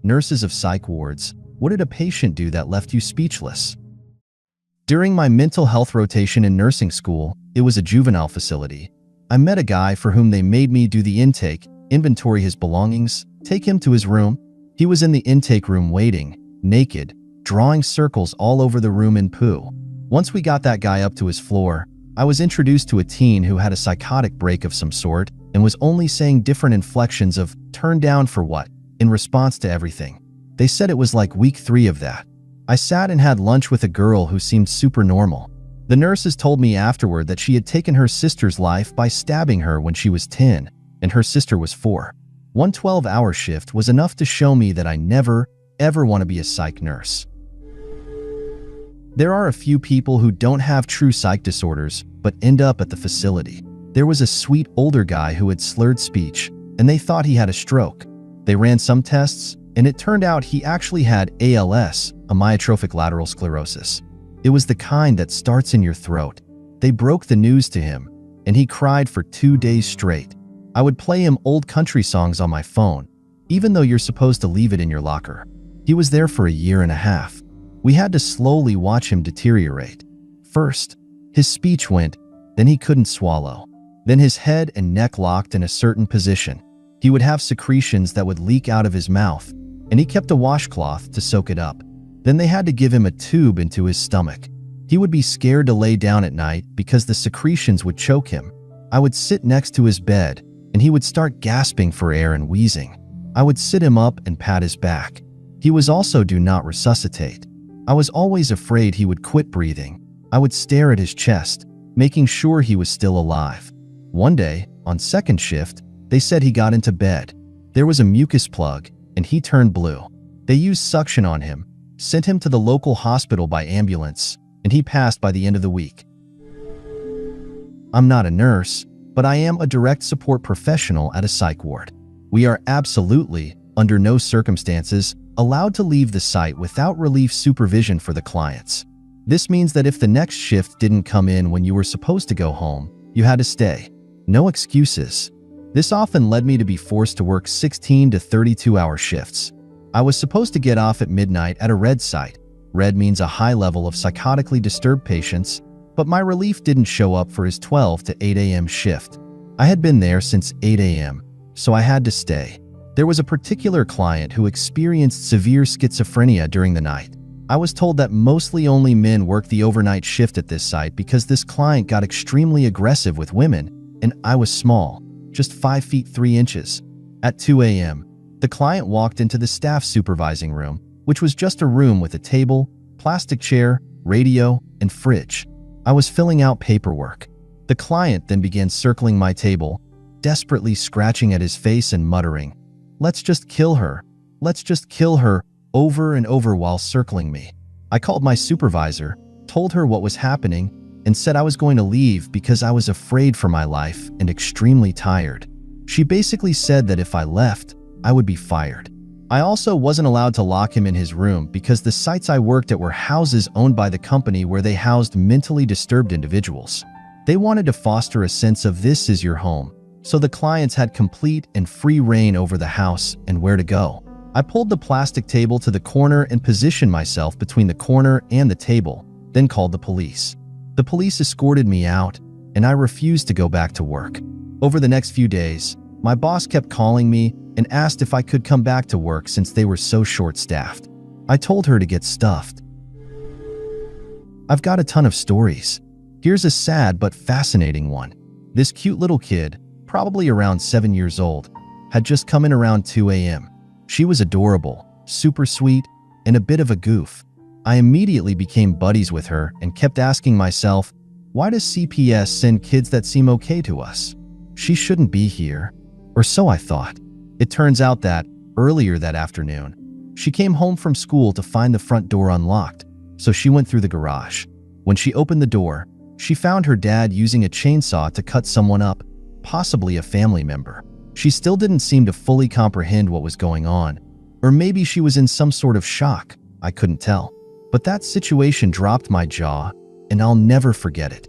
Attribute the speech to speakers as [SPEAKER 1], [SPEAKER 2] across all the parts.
[SPEAKER 1] Nurses of psych wards, what did a patient do that left you speechless? During my mental health rotation in nursing school, it was a juvenile facility. I met a guy for whom they made me do the intake, inventory his belongings, take him to his room. He was in the intake room waiting, naked, drawing circles all over the room in poo. Once we got that guy up to his floor, I was introduced to a teen who had a psychotic break of some sort and was only saying different inflections of "turn down for what" in response to everything. They said it was like week 3 of that. I sat and had lunch with a girl who seemed super normal. The nurses told me afterward that she had taken her sister's life by stabbing her when she was 10 and her sister was 4. One 12-hour shift was enough to show me that I never, ever want to be a psych nurse. There are a few people who don't have true psych disorders but end up at the facility. There was a sweet older guy who had slurred speech, and they thought he had a stroke. They ran some tests, and it turned out he actually had ALS, amyotrophic lateral sclerosis. It was the kind that starts in your throat. They broke the news to him, and he cried for 2 days straight. I would play him old country songs on my phone, even though you're supposed to leave it in your locker. He was there for a year and a half. We had to slowly watch him deteriorate. First, his speech went, then he couldn't swallow. Then his head and neck locked in a certain position. He would have secretions that would leak out of his mouth, and he kept a washcloth to soak it up. Then they had to give him a tube into his stomach. He would be scared to lay down at night because the secretions would choke him. I would sit next to his bed, and he would start gasping for air and wheezing. I would sit him up and pat his back. He was also do not resuscitate. I was always afraid he would quit breathing. I would stare at his chest, making sure he was still alive. One day, on second shift, they said he got into bed. There was a mucus plug, and he turned blue. They used suction on him, sent him to the local hospital by ambulance, and he passed by the end of the week. I'm not a nurse, but I am a direct support professional at a psych ward. We are absolutely, under no circumstances, allowed to leave the site without relief supervision for the clients. This means that if the next shift didn't come in when you were supposed to go home, you had to stay. No excuses. This often led me to be forced to work 16 to 32-hour shifts. I was supposed to get off at midnight at a red site. Red means a high level of psychotically disturbed patients, but my relief didn't show up for his 12 to 8 a.m. shift. I had been there since 8 a.m., so I had to stay. There was a particular client who experienced severe schizophrenia during the night. I was told that mostly only men work the overnight shift at this site because this client got extremely aggressive with women, and I was small, just 5 feet 3 inches. At 2 a.m., the client walked into the staff supervising room, which was just a room with a table, plastic chair, radio, and fridge. I was filling out paperwork. The client then began circling my table, desperately scratching at his face and muttering, "Let's just kill her. Let's just kill her," over and over while circling me. I called my supervisor, told her what was happening, and said I was going to leave because I was afraid for my life and extremely tired. She basically said that if I left, I would be fired. I also wasn't allowed to lock him in his room because the sites I worked at were houses owned by the company where they housed mentally disturbed individuals. They wanted to foster a sense of this is your home, so the clients had complete and free reign over the house and where to go. I pulled the plastic table to the corner and positioned myself between the corner and the table, then called the police. The police escorted me out, and I refused to go back to work. Over the next few days, my boss kept calling me and asked if I could come back to work since they were so short-staffed. I told her to get stuffed. I've got a ton of stories. Here's a sad but fascinating one. This cute little kid, probably around 7 years old, had just come in around 2 a.m. She was adorable, super sweet, and a bit of a goof. I immediately became buddies with her and kept asking myself, why does CPS send kids that seem okay to us? She shouldn't be here. Or so I thought. It turns out that, earlier that afternoon, she came home from school to find the front door unlocked, so she went through the garage. When she opened the door, she found her dad using a chainsaw to cut someone up, possibly a family member. She still didn't seem to fully comprehend what was going on, or maybe she was in some sort of shock, I couldn't tell. But that situation dropped my jaw, and I'll never forget it.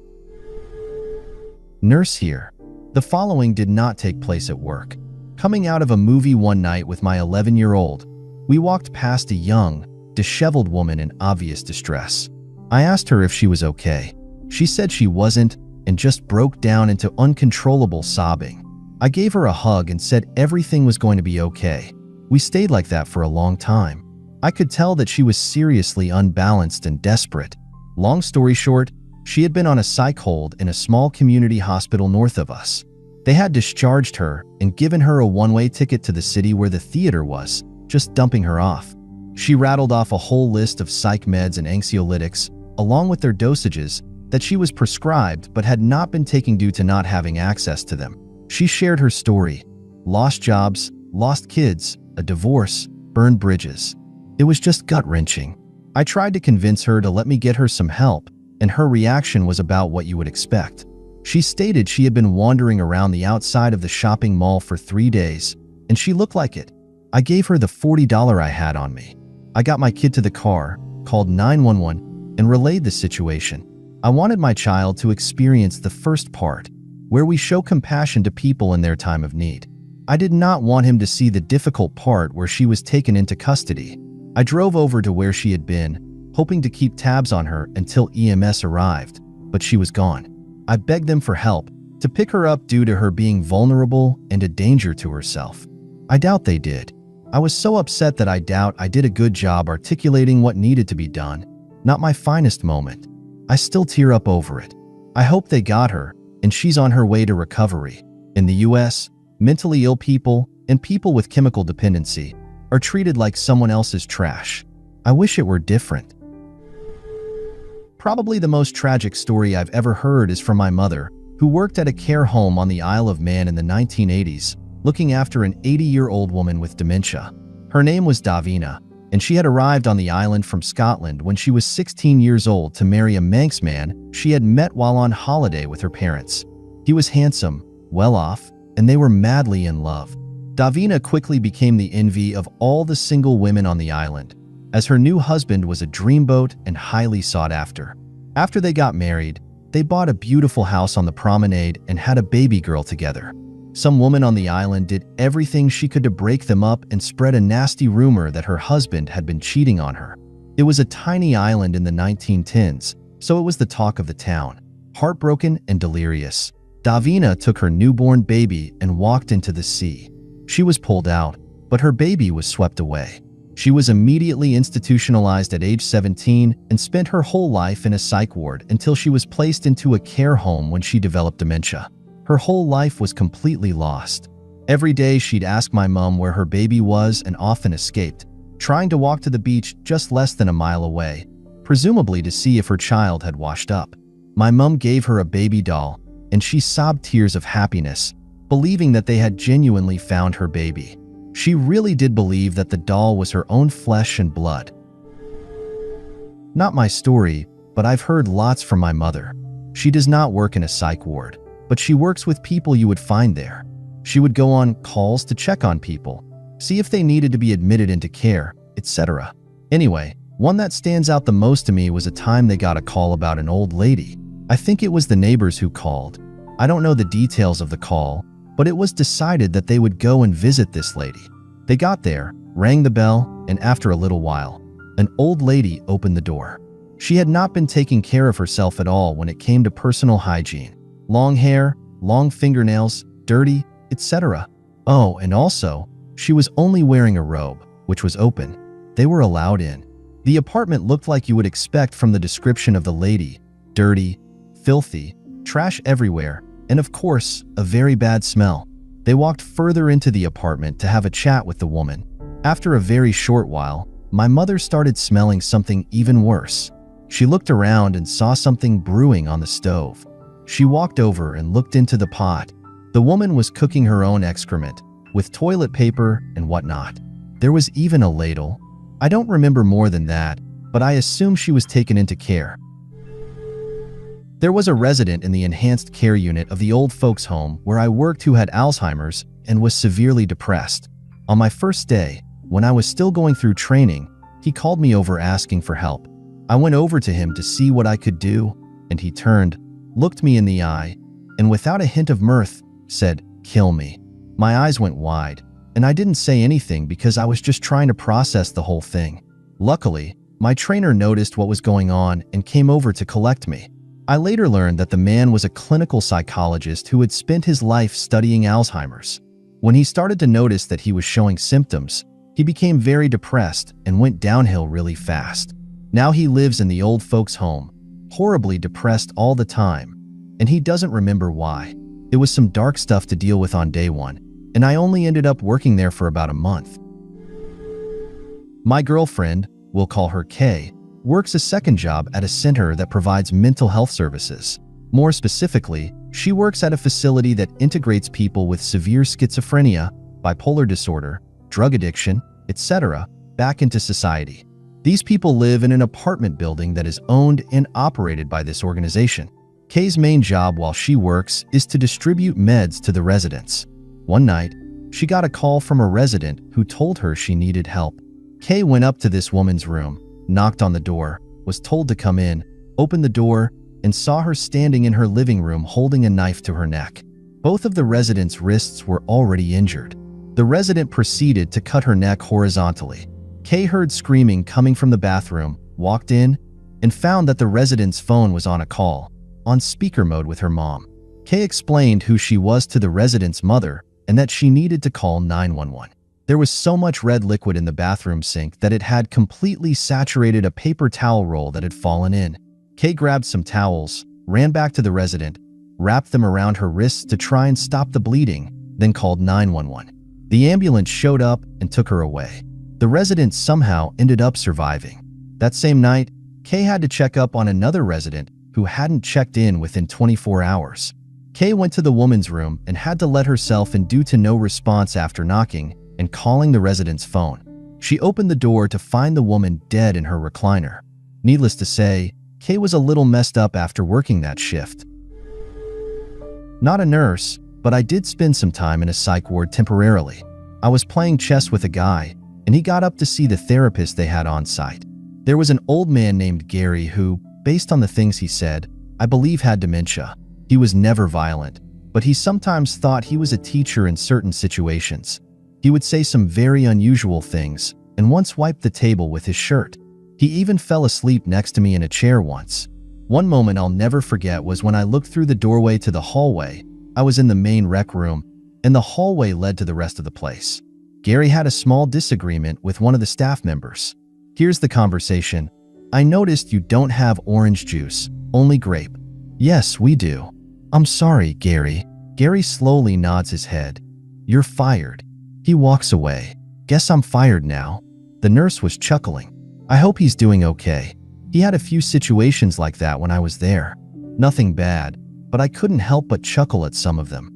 [SPEAKER 1] Nurse here. The following did not take place at work. Coming out of a movie one night with my 11-year-old, We walked past a young, disheveled woman in obvious distress. I asked her if she was okay. She said she wasn't and just broke down into uncontrollable sobbing. I gave her a hug and said everything was going to be okay. We stayed like that for a long time. I could tell that she was seriously unbalanced and desperate. Long story short, she had been on a psych hold in a small community hospital north of us. They had discharged her and given her a one-way ticket to the city where the theater was, just dumping her off. She rattled off a whole list of psych meds and anxiolytics, along with their dosages, that she was prescribed but had not been taking due to not having access to them. She shared her story: lost jobs, lost kids, a divorce, burned bridges. It was just gut-wrenching. I tried to convince her to let me get her some help, and her reaction was about what you would expect. She stated she had been wandering around the outside of the shopping mall for 3 days, and she looked like it. I gave her the $40 I had on me. I got my kid to the car, called 911, and relayed the situation. I wanted my child to experience the first part, where we show compassion to people in their time of need. I did not want him to see the difficult part where she was taken into custody. I drove over to where she had been, hoping to keep tabs on her until EMS arrived, but she was gone. I begged them for help, to pick her up due to her being vulnerable and a danger to herself. I doubt they did. I was so upset that I doubt I did a good job articulating what needed to be done. Not my finest moment. I still tear up over it. I hope they got her, and she's on her way to recovery. In the US, mentally ill people and people with chemical dependency are treated like someone else's trash. I wish it were different. Probably the most tragic story I've ever heard is from my mother, who worked at a care home on the Isle of Man in the 1980s, looking after an 80-year-old woman with dementia. Her name was Davina, and she had arrived on the island from Scotland when she was 16 years old to marry a Manx man she had met while on holiday with her parents. He was handsome, well-off, and they were madly in love. Davina quickly became the envy of all the single women on the island, as her new husband was a dreamboat and highly sought after. After they got married, they bought a beautiful house on the promenade and had a baby girl together. Some woman on the island did everything she could to break them up and spread a nasty rumor that her husband had been cheating on her. It was a tiny island in the 1910s, so it was the talk of the town. Heartbroken and delirious, Davina took her newborn baby and walked into the sea. She was pulled out, but her baby was swept away. She was immediately institutionalized at age 17 and spent her whole life in a psych ward until she was placed into a care home when she developed dementia. Her whole life was completely lost. Every day she'd ask my mom where her baby was and often escaped, trying to walk to the beach just less than a mile away, presumably to see if her child had washed up. My mom gave her a baby doll, and she sobbed tears of happiness, believing that they had genuinely found her baby. She really did believe that the doll was her own flesh and blood. Not my story, but I've heard lots from my mother. She does not work in a psych ward, but she works with people you would find there. She would go on calls to check on people, see if they needed to be admitted into care, etc. Anyway, one that stands out the most to me was a time they got a call about an old lady. I think it was the neighbors who called. I don't know the details of the call, but it was decided that they would go and visit this lady. They got there, rang the bell, and after a little while, an old lady opened the door. She had not been taking care of herself at all when it came to personal hygiene. Long hair, long fingernails, dirty, etc. Oh, and also, she was only wearing a robe, which was open. They were allowed in. The apartment looked like you would expect from the description of the lady: dirty, filthy, trash everywhere, and of course, a very bad smell. They walked further into the apartment to have a chat with the woman. After a very short while, my mother started smelling something even worse. She looked around and saw something brewing on the stove. She walked over and looked into the pot. The woman was cooking her own excrement, with toilet paper and whatnot. There was even a ladle. I don't remember more than that, but I assume she was taken into care. There was a resident in the enhanced care unit of the old folks' home where I worked who had Alzheimer's and was severely depressed. On my first day, when I was still going through training, he called me over asking for help. I went over to him to see what I could do, and he turned, looked me in the eye, and without a hint of mirth, said, "Kill me." My eyes went wide. and I didn't say anything because I was just trying to process the whole thing. Luckily, my trainer noticed what was going on and came over to collect me. I later learned that the man was a clinical psychologist who had spent his life studying Alzheimer's. When he started to notice that he was showing symptoms, he became very depressed and went downhill really fast. Now he lives in the old folks' home, horribly depressed all the time, and he doesn't remember why. It was some dark stuff to deal with on day one, and I only ended up working there for about a month. My girlfriend, we'll call her Kay, works a second job at a center that provides mental health services. More specifically, she works at a facility that integrates people with severe schizophrenia, bipolar disorder, drug addiction, etc., back into society. These people live in an apartment building that is owned and operated by this organization. Kay's main job while she works is to distribute meds to the residents. One night, she got a call from a resident who told her she needed help. Kay went up to this woman's room, knocked on the door, was told to come in, opened the door, and saw her standing in her living room holding a knife to her neck. Both of the residents' wrists were already injured. The resident proceeded to cut her neck horizontally. Kay heard screaming coming from the bathroom, walked in, and found that the resident's phone was on a call, on speaker mode with her mom. Kay explained who she was to the resident's mother and that she needed to call 911. There was so much red liquid in the bathroom sink that it had completely saturated a paper towel roll that had fallen in. Kay grabbed some towels, ran back to the resident, wrapped them around her wrists to try and stop the bleeding, then called 911. The ambulance showed up and took her away. The resident somehow ended up surviving. That same night, Kay had to check up on another resident who hadn't checked in within 24 hours. Kay went to the woman's room and had to let herself in due to no response after knocking and calling the resident's phone. She opened the door to find the woman dead in her recliner. Needless to say, Kay was a little messed up after working that shift. Not a nurse, but I did spend some time in a psych ward temporarily. I was playing chess with a guy, and he got up to see the therapist they had on site. There was an old man named Gary who, based on the things he said, I believe had dementia. He was never violent, but he sometimes thought he was a teacher in certain situations. He would say some very unusual things, and once wiped the table with his shirt. He even fell asleep next to me in a chair once. One moment I'll never forget was when I looked through the doorway to the hallway. I was in the main rec room, and the hallway led to the rest of the place. Gary had a small disagreement with one of the staff members. Here's the conversation. I noticed you don't have orange juice, only grape. Yes, we do. I'm sorry, Gary. Gary slowly nods his head. You're fired. He walks away. Guess I'm fired now. The nurse was chuckling. I hope he's doing okay. He had a few situations like that when I was there. Nothing bad, but I couldn't help but chuckle at some of them.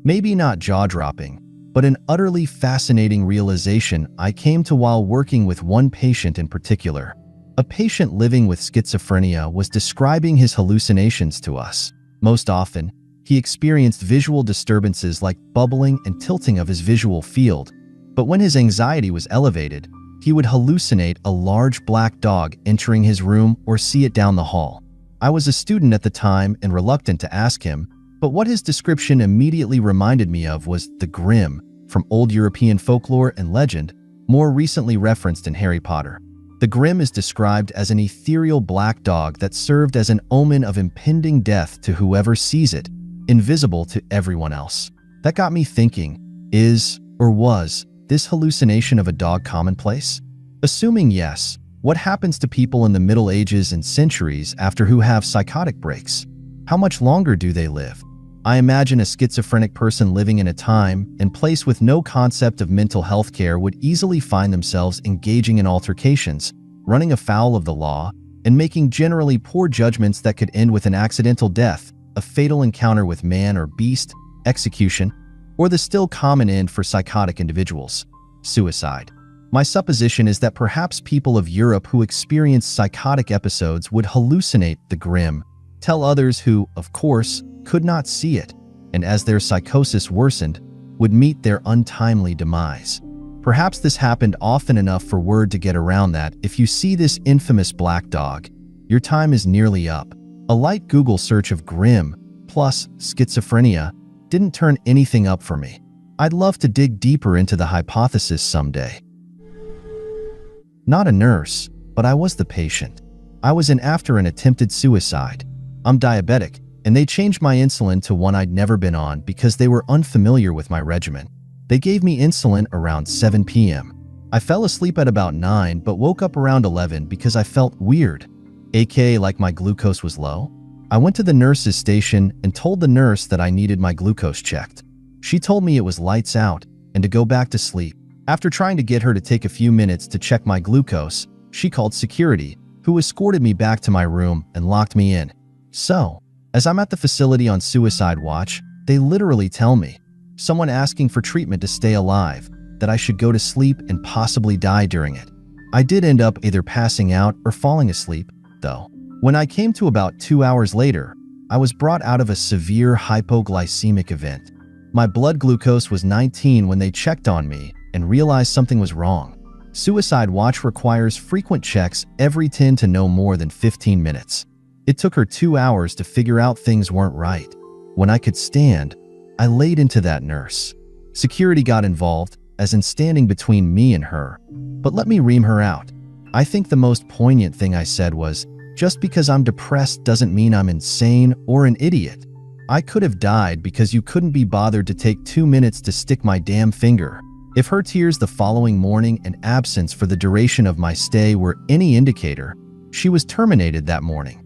[SPEAKER 1] Maybe not jaw-dropping, but an utterly fascinating realization I came to while working with one patient in particular. A patient living with schizophrenia was describing his hallucinations to us. Most often, he experienced visual disturbances like bubbling and tilting of his visual field, but when his anxiety was elevated, he would hallucinate a large black dog entering his room or see it down the hall. I was a student at the time and reluctant to ask him, but what his description immediately reminded me of was the Grimm from old European folklore and legend, more recently referenced in Harry Potter. The Grimm is described as an ethereal black dog that served as an omen of impending death to whoever sees it, invisible to everyone else. That got me thinking, is, or was, this hallucination of a dog commonplace? Assuming yes, what happens to people in the Middle Ages and centuries after who have psychotic breaks? How much longer do they live? I imagine a schizophrenic person living in a time and place with no concept of mental health care would easily find themselves engaging in altercations, running afoul of the law, and making generally poor judgments that could end with an accidental death, a fatal encounter with man or beast, execution, or the still common end for psychotic individuals, suicide. My supposition is that perhaps people of Europe who experience psychotic episodes would hallucinate the Grimm, tell others who, of course, could not see it, and as their psychosis worsened, would meet their untimely demise. Perhaps this happened often enough for word to get around that if you see this infamous black dog, your time is nearly up. A light Google search of Grimm plus schizophrenia didn't turn anything up for me. I'd love to dig deeper into the hypothesis someday. Not a nurse, but I was the patient. I was in after an attempted suicide. I'm diabetic, and they changed my insulin to one I'd never been on because they were unfamiliar with my regimen. They gave me insulin around 7 p.m. I fell asleep at about 9 but woke up around 11 because I felt weird, aka like my glucose was low. I went to the nurse's station and told the nurse that I needed my glucose checked. She told me it was lights out and to go back to sleep. After trying to get her to take a few minutes to check my glucose, she called security, who escorted me back to my room and locked me in. So, as I'm at the facility on suicide watch, they literally tell me, someone asking for treatment to stay alive, that I should go to sleep and possibly die during it. I did end up either passing out or falling asleep, though. When I came to about 2 hours later, I was brought out of a severe hypoglycemic event. My blood glucose was 19 when they checked on me and realized something was wrong. Suicide watch requires frequent checks every 10 to no more than 15 minutes. It took her 2 hours to figure out things weren't right. When I could stand, I laid into that nurse. Security got involved, as in standing between me and her, but let me ream her out. I think the most poignant thing I said was, just because I'm depressed doesn't mean I'm insane or an idiot. I could have died because you couldn't be bothered to take 2 minutes to stick my damn finger. If her tears the following morning and absence for the duration of my stay were any indicator, she was terminated that morning.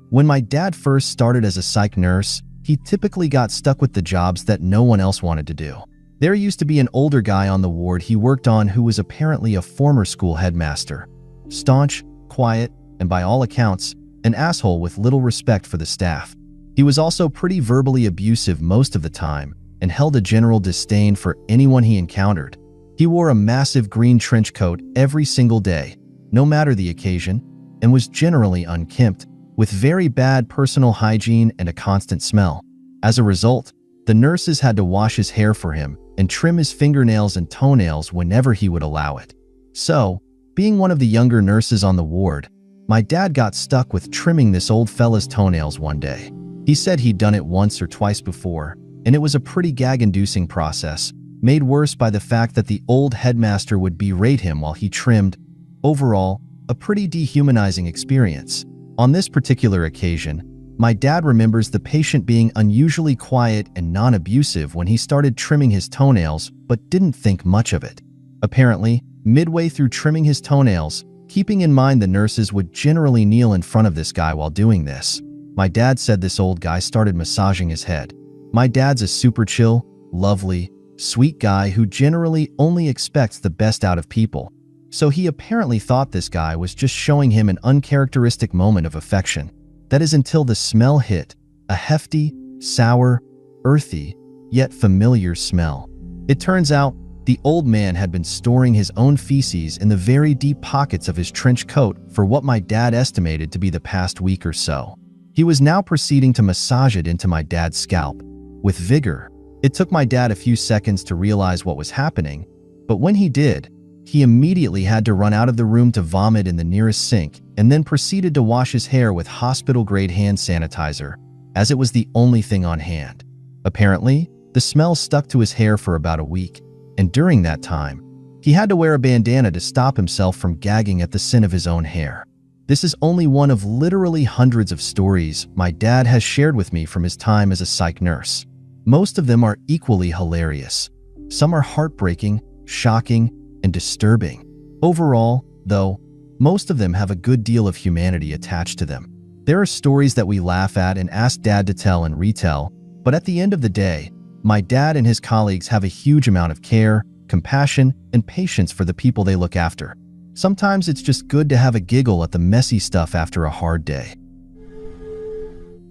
[SPEAKER 1] When my dad first started as a psych nurse, he typically got stuck with the jobs that no one else wanted to do. There used to be an older guy on the ward he worked on who was apparently a former school headmaster. Staunch, quiet, and by all accounts, an asshole with little respect for the staff. He was also pretty verbally abusive most of the time and held a general disdain for anyone he encountered. He wore a massive green trench coat every single day, no matter the occasion, and was generally unkempt, with very bad personal hygiene and a constant smell. As a result, the nurses had to wash his hair for him and trim his fingernails and toenails whenever he would allow it. So, being one of the younger nurses on the ward, my dad got stuck with trimming this old fella's toenails one day. He said he'd done it once or twice before, and it was a pretty gag-inducing process, made worse by the fact that the old headmaster would berate him while he trimmed. Overall, a pretty dehumanizing experience. On this particular occasion, my dad remembers the patient being unusually quiet and non-abusive when he started trimming his toenails, but didn't think much of it. Apparently, midway through trimming his toenails, keeping in mind the nurses would generally kneel in front of this guy while doing this, my dad said this old guy started massaging his head. My dad's a super chill, lovely, sweet guy who generally only expects the best out of people. So he apparently thought this guy was just showing him an uncharacteristic moment of affection. That is until the smell hit, a hefty, sour, earthy, yet familiar smell. It turns out, the old man had been storing his own feces in the very deep pockets of his trench coat for what my dad estimated to be the past week or so. He was now proceeding to massage it into my dad's scalp, with vigor. It took my dad a few seconds to realize what was happening, but when he did, he immediately had to run out of the room to vomit in the nearest sink and then proceeded to wash his hair with hospital-grade hand sanitizer, as it was the only thing on hand. Apparently, the smell stuck to his hair for about a week, and during that time, he had to wear a bandana to stop himself from gagging at the scent of his own hair. This is only one of literally hundreds of stories my dad has shared with me from his time as a psych nurse. Most of them are equally hilarious. Some are heartbreaking, shocking, and disturbing. Overall, though, most of them have a good deal of humanity attached to them. There are stories that we laugh at and ask Dad to tell and retell, but at the end of the day, my dad and his colleagues have a huge amount of care, compassion, and patience for the people they look after. Sometimes it's just good to have a giggle at the messy stuff after a hard day.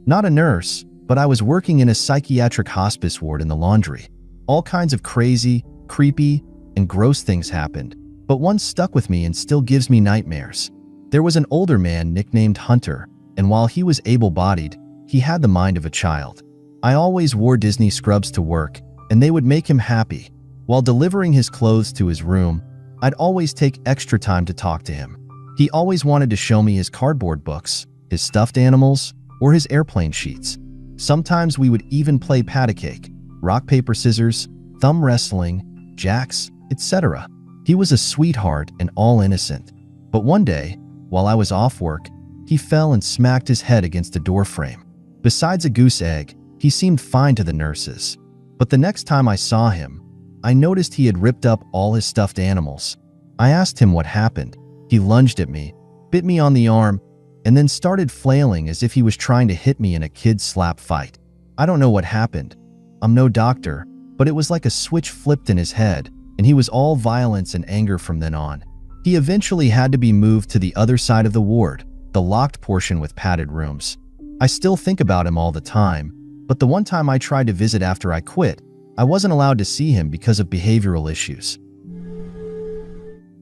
[SPEAKER 1] Not a nurse, but I was working in a psychiatric hospice ward in the laundry. All kinds of crazy, creepy, and gross things happened, but one stuck with me and still gives me nightmares. There was an older man nicknamed Hunter, and while he was able-bodied, he had the mind of a child. I always wore Disney scrubs to work, and they would make him happy. While delivering his clothes to his room, I'd always take extra time to talk to him. He always wanted to show me his cardboard books, his stuffed animals, or his airplane sheets. Sometimes we would even play pat-a-cake. rock, paper, scissors, thumb wrestling, jacks, etc. He was a sweetheart and all innocent. But one day, while I was off work, he fell and smacked his head against a door frame. Besides a goose egg, he seemed fine to the nurses. But the next time I saw him, I noticed he had ripped up all his stuffed animals. I asked him what happened. He lunged at me, bit me on the arm, and then started flailing as if he was trying to hit me in a kid slap fight. I don't know what happened. I'm no doctor, but it was like a switch flipped in his head, and he was all violence and anger from then on. He eventually had to be moved to the other side of the ward, the locked portion with padded rooms. I still think about him all the time, but the one time I tried to visit after I quit, I wasn't allowed to see him because of behavioral issues.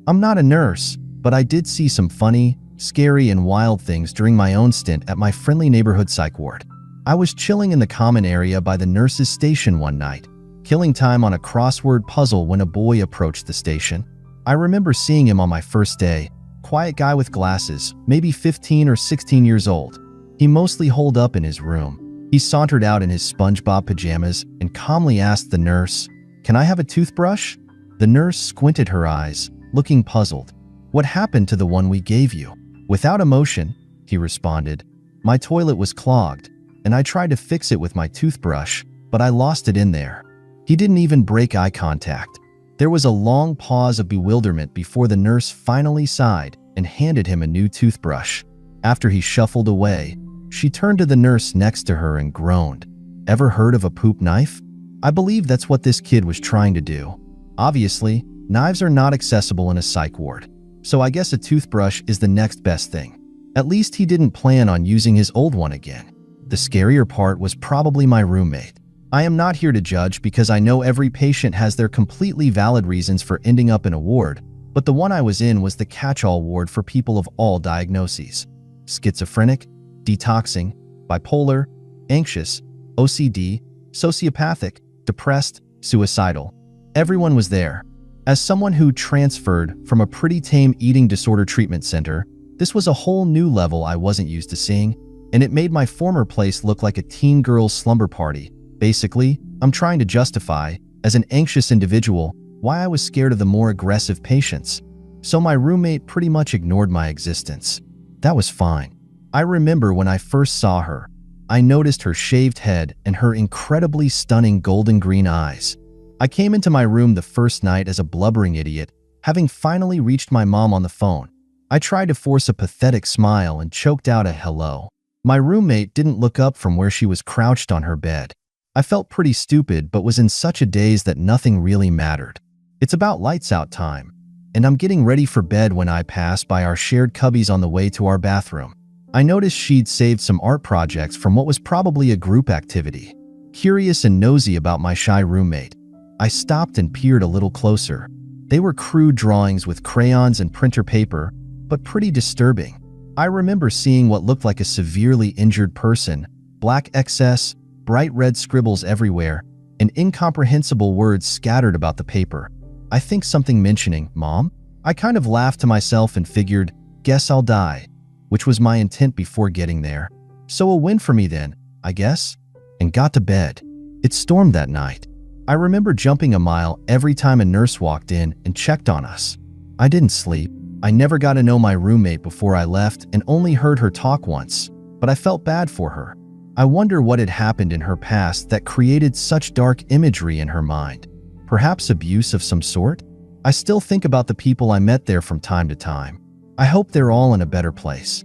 [SPEAKER 1] I'm not a nurse, but I did see some funny, scary, and wild things during my own stint at my friendly neighborhood psych ward. I was chilling in the common area by the nurses' station one night, killing time on a crossword puzzle when a boy approached the station. I remember seeing him on my first day, quiet guy with glasses, maybe 15 or 16 years old. He mostly holed up in his room. He sauntered out in his SpongeBob pajamas and calmly asked the nurse, "Can I have a toothbrush?" The nurse squinted her eyes, looking puzzled. "What happened to the one we gave you?" Without emotion, he responded, "My toilet was clogged, and I tried to fix it with my toothbrush, but I lost it in there." He didn't even break eye contact. There was a long pause of bewilderment before the nurse finally sighed and handed him a new toothbrush. After he shuffled away, she turned to the nurse next to her and groaned. "Ever heard of a poop knife?" I believe that's what this kid was trying to do. Obviously, knives are not accessible in a psych ward, so I guess a toothbrush is the next best thing. At least he didn't plan on using his old one again. The scarier part was probably my roommate. I am not here to judge because I know every patient has their completely valid reasons for ending up in a ward, but the one I was in was the catch-all ward for people of all diagnoses. Schizophrenic, detoxing, bipolar, anxious, OCD, sociopathic, depressed, suicidal. Everyone was there. As someone who transferred from a pretty tame eating disorder treatment center, this was a whole new level I wasn't used to seeing, and it made my former place look like a teen girl's slumber party. Basically, I'm trying to justify, as an anxious individual, why I was scared of the more aggressive patients. So my roommate pretty much ignored my existence. That was fine. I remember when I first saw her, I noticed her shaved head and her incredibly stunning golden green eyes. I came into my room the first night as a blubbering idiot, having finally reached my mom on the phone. I tried to force a pathetic smile and choked out a hello. My roommate didn't look up from where she was crouched on her bed. I felt pretty stupid but was in such a daze that nothing really mattered. It's about lights out time, and I'm getting ready for bed when I pass by our shared cubbies on the way to our bathroom. I noticed she'd saved some art projects from what was probably a group activity. Curious and nosy about my shy roommate, I stopped and peered a little closer. They were crude drawings with crayons and printer paper, but pretty disturbing. I remember seeing what looked like a severely injured person, black excess, bright red scribbles everywhere, and incomprehensible words scattered about the paper. I think something mentioning, "Mom?" I kind of laughed to myself and figured, guess I'll die, which was my intent before getting there. So a win for me then, I guess, and got to bed. It stormed that night. I remember jumping a mile every time a nurse walked in and checked on us. I didn't sleep. I never got to know my roommate before I left and only heard her talk once, but I felt bad for her. I wonder what had happened in her past that created such dark imagery in her mind. Perhaps abuse of some sort? I still think about the people I met there from time to time. I hope they're all in a better place.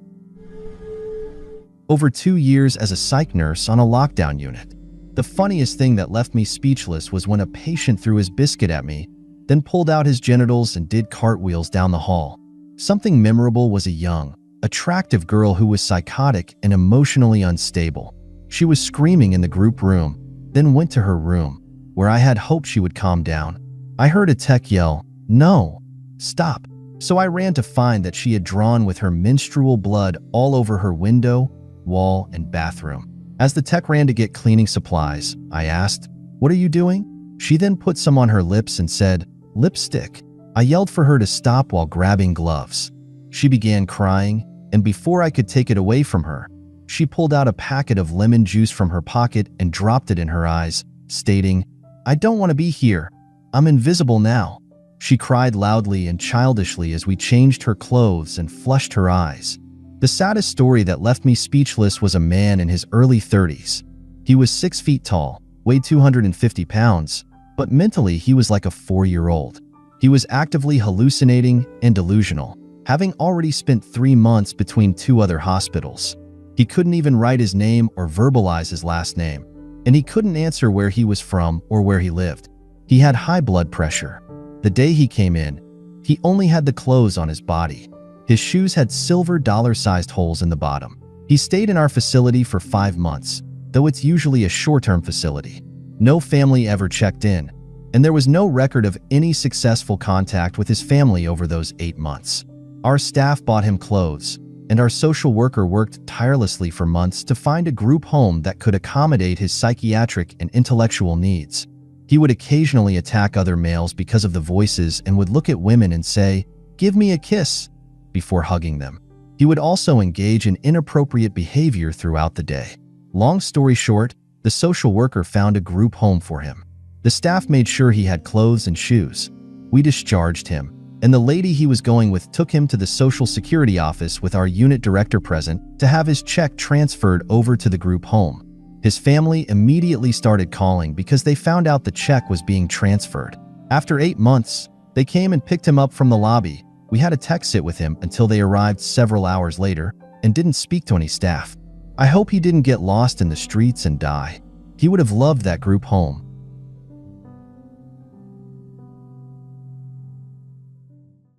[SPEAKER 1] Over 2 years as a psych nurse on a lockdown unit. The funniest thing that left me speechless was when a patient threw his biscuit at me, then pulled out his genitals and did cartwheels down the hall. Something memorable was a young, attractive girl who was psychotic and emotionally unstable. She was screaming in the group room, then went to her room, where I had hoped she would calm down. I heard a tech yell, "No, stop." So I ran to find that she had drawn with her menstrual blood all over her window, wall, and bathroom. As the tech ran to get cleaning supplies, I asked, "What are you doing?" She then put some on her lips and said, "Lipstick." I yelled for her to stop while grabbing gloves. She began crying, and before I could take it away from her, she pulled out a packet of lemon juice from her pocket and dropped it in her eyes, stating, "I don't want to be here. I'm invisible now." She cried loudly and childishly as we changed her clothes and flushed her eyes. The saddest story that left me speechless was a man in his early 30s. He was 6 feet tall, weighed 250 pounds, but mentally he was like a 4-year-old. He was actively hallucinating and delusional, having already spent 3 months between 2 other hospitals. He couldn't even write his name or verbalize his last name, and he couldn't answer where he was from or where he lived. He had high blood pressure. The day he came in, he only had the clothes on his body. His shoes had silver dollar-sized holes in the bottom. He stayed in our facility for 5 months, though it's usually a short-term facility. No family ever checked in, and there was no record of any successful contact with his family over those 8 months. Our staff bought him clothes, and our social worker worked tirelessly for months to find a group home that could accommodate his psychiatric and intellectual needs. He would occasionally attack other males because of the voices and would look at women and say, "Give me a kiss," before hugging them. He would also engage in inappropriate behavior throughout the day. Long story short, the social worker found a group home for him. The staff made sure he had clothes and shoes. We discharged him, and the lady he was going with took him to the Social Security office with our unit director present to have his check transferred over to the group home. His family immediately started calling because they found out the check was being transferred. After 8 months, they came and picked him up from the lobby. We had a tech sit with him until they arrived several hours later and didn't speak to any staff. I hope he didn't get lost in the streets and die. He would have loved that group home.